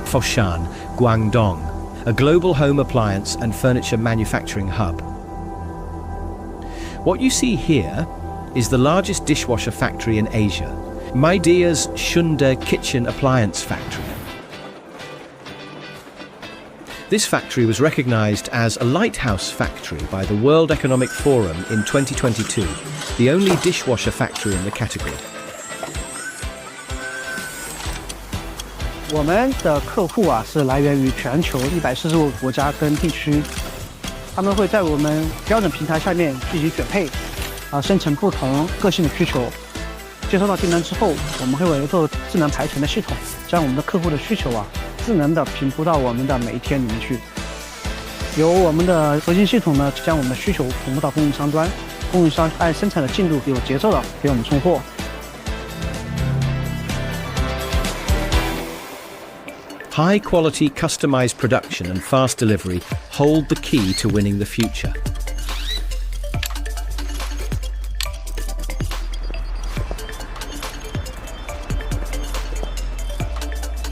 Foshan, Guangdong, a global home appliance and furniture manufacturing hub. What you see here is the largest dishwasher factory in Asia, Midea's Shunde Kitchen Appliance Factory. This factory was recognized as a lighthouse factory by the World Economic Forum in 2022, the only dishwasher factory in the category. 我们的客户是来源于全球145个国家跟地区，他们会在我们标准平台下面进行选配，生成不同个性的需求。接收到订单之后，我们会有一个智能排程的系统，将我们的客户的需求智能的平铺到我们的每一天里面去。由我们的核心系统呢，将我们的需求同步到供应商端，供应商按生产的进度有节奏的给我们送货。High-quality customized production and fast delivery hold the key to winning the future.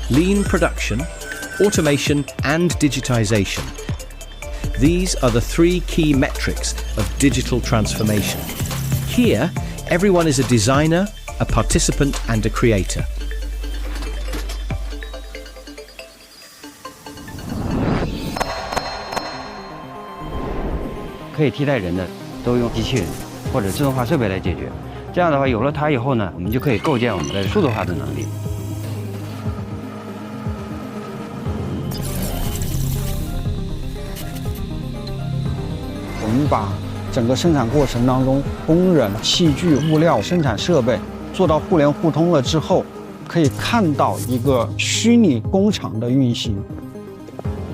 Lean production, automation and digitization. These are the three key metrics of digital transformation. Here, everyone is a designer, a participant and a creator. 可以替代人的，都用机器人或者自动化设备来解决。这样的话，有了它以后呢，我们就可以构建我们的数字化的能力。我们把整个生产过程当中，工人、器具、物料、生产设备做到互联互通了之后，可以看到一个虚拟工厂的运行，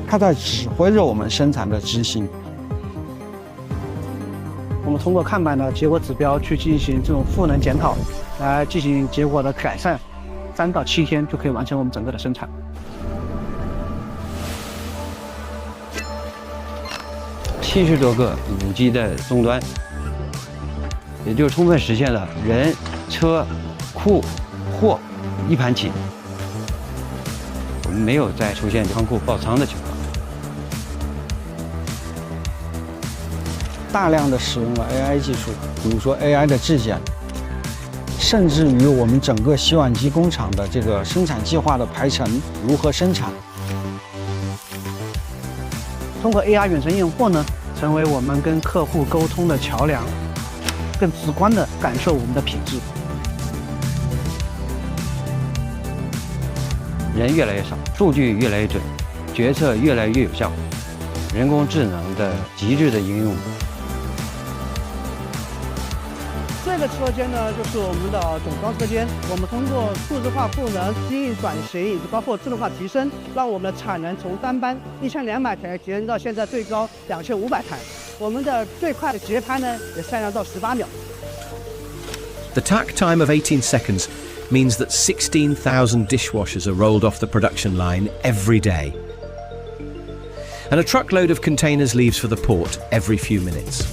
它在指挥着我们生产的执行。 我们通过看板的结果指标去进行这种赋能检讨，来进行结果的改善，3到7天就可以完成我们整个的生产。70多个5G 的终端，也就充分实现了人、车、库、货一盘棋。我们没有再出现仓库爆仓的情况。 大量的使用了 AI 技术，比如说 AI 的质检，甚至于我们整个洗碗机工厂的这个生产计划的排程如何生产。通过 AI 远程验货呢，成为我们跟客户沟通的桥梁，更直观地感受我们的品质。人越来越少，数据越来越准，决策越来越有效，人工智能的极致的应用。 这个车间呢，就是我们的总装车间。我们通过数字化赋能、基因转型以及包括自动化提升，让我们的产能从单班1200台提升到现在最高2500台。我们的最快的节拍呢，也下降到18秒。The takt time of 18 seconds means that 16,000 dishwashers are rolled off the production line every day. And a truckload of containers leaves for the port every few minutes.